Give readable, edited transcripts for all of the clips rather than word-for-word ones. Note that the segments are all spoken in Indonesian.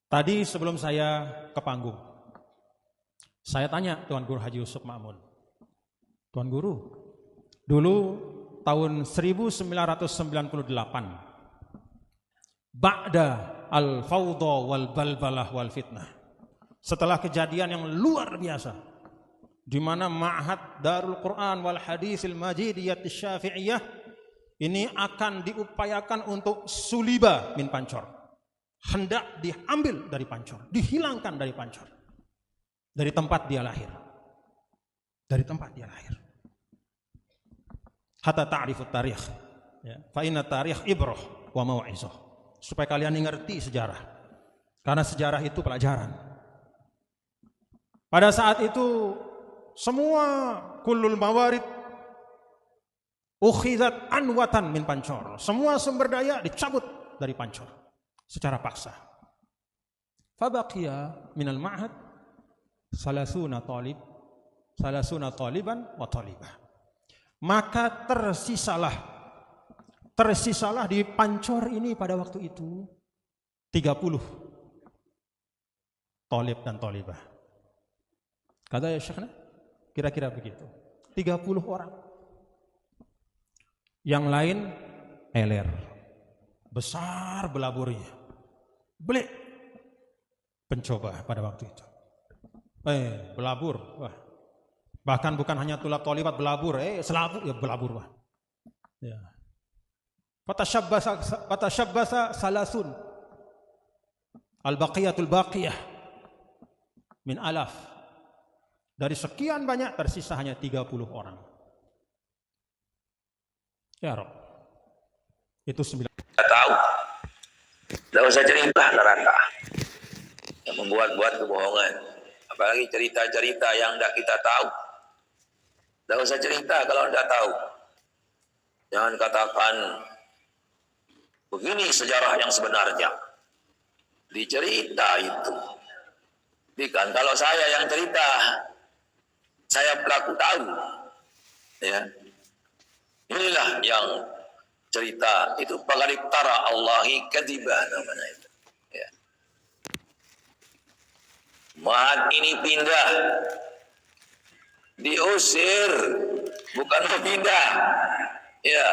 Tadi sebelum saya ke panggung, saya tanya Tuan Guru Haji Yusuf Ma'mun, Tuan Guru, dulu tahun 1998, ba'da al-fawdha wal balbalah wal fitnah, setelah kejadian yang luar biasa, di mana Ma'had Darul Quran wal Haditsil Majidiyah Syafi'iyah ini akan diupayakan untuk suliba min Pancor, hendak diambil dari Pancor, dihilangkan dari Pancor, dari tempat dia lahir, dari tempat dia lahir. Hatta ta'rifut tarikh, ya. Fa inna tarikh ibrah wa mau'izah, supaya kalian mengerti sejarah, karena sejarah itu pelajaran. Pada saat itu semua kullul mawarid ukhizat anwatan min Pancor, semua sumber daya dicabut dari Pancor secara paksa. Fabaqiya minal ma'had salasuna taliban wa talibah. Maka tersisalah di Pancor ini pada waktu itu 30 talib dan talibah. Kata ya Syekhna, kira-kira begitu. 30 orang. Yang lain eler, besar belaburnya, belik pencoba pada waktu itu. Belabur, wah. Bahkan bukan hanya tulab tolibat belabur, selabur ya belabur, wah. Ya. Fatashabbasa salasun al-baqiyatul baqiyah min alaf. Dari sekian banyak tersisa hanya 30 orang. Ya Rob, itu 9. Tidak tahu, tidak usah cerita neraka yang membuat-buat kebohongan, apalagi cerita-cerita yang tidak kita tahu. Tidak usah cerita kalau tidak tahu. Jangan katakan begini sejarah yang sebenarnya, dicerita itu. Bukan kalau saya yang cerita, saya pelaku tahu, ya. Inilah yang cerita itu pagariktara Allahi kadibah namanya itu. Ya. Ma'had ini pindah, diusir, bukan pindah, ya,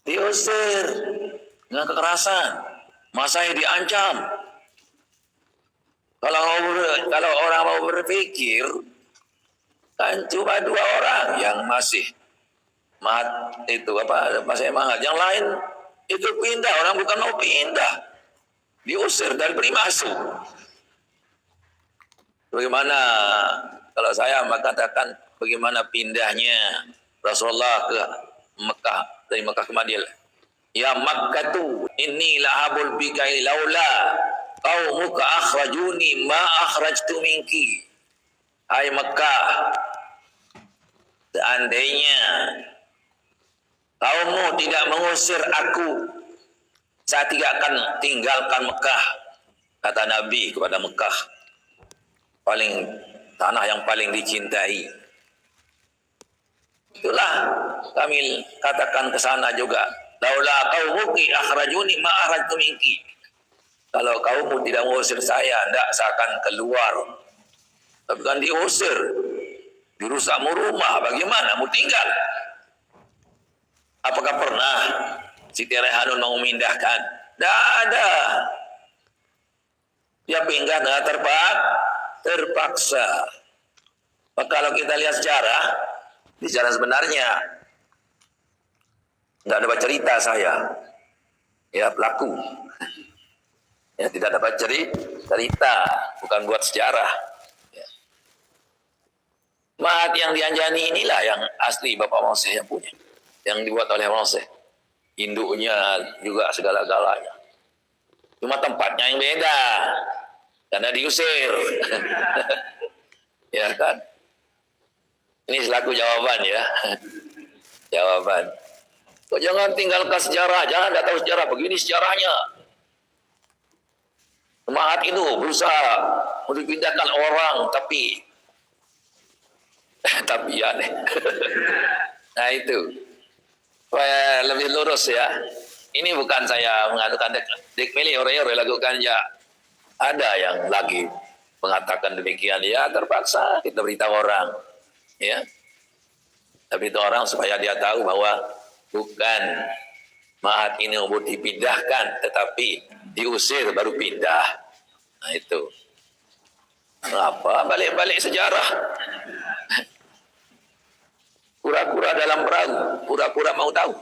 diusir dengan kekerasan, masanya diancam. Kalau orang mau berpikir, kan cuma 2 orang yang masih Ma'had itu masih Ma'had, yang lain itu pindah, orang bukan mau pindah, diusir dan beri masuk. Bagaimana kalau saya mengatakan bagaimana pindahnya Rasulullah ke Mekah, dari Mekah ke Madinah? Ya Makkatu inni la'abul bikai laula qaumuka akhrajuni ma akhrajtu minki. Hai Mekah, seandainya kaummu tidak mengusir aku, saya tidak akan tinggalkan Mekah. Kata Nabi kepada Mekah, tanah yang paling dicintai. Itulah kami katakan ke sana juga. Laula qaumuki akhrajuni ma akhrajtu minki. Kalau kaummu tidak mengusir saya, tidak saya akan keluar. Tapi kan diusir, dirusakmu rumah, bagaimana mau tinggal? Apakah pernah Siti Raihanun mau memindahkan? Tidak ada. Dia pindah dengan terpaksa. Maka kalau kita lihat sejarah, di sejarah sebenarnya tidak dapat cerita saya, ya pelaku, ya tidak dapat cerita, bukan buat sejarah. Ya. Ma'had yang dianjani inilah yang asli Bapak Moseh yang punya, yang dibuat oleh Moseh, induknya juga segala-galanya. Cuma tempatnya yang beda, karena diusir. Ya kan? Ini selaku jawaban ya. Jawaban. Kok jangan tinggalkan sejarah, jangan tidak tahu sejarah, begini sejarahnya. Ma'had itu berusaha untuk pindahkan orang, tapi aneh. Nah itu. Supaya lebih lurus ya. Ini bukan saya mengatakan dek milih orang lakukan ya Ada yang lagi mengatakan demikian, ya terpaksa kita beritahu orang, ya. Tapi itu orang supaya dia tahu bahwa bukan ma'had ini mau dipindahkan, tetapi diusir baru pindah. Nah itu. Apa balik-balik sejarah? Kura-kura dalam perahu, pura-pura mau tahu.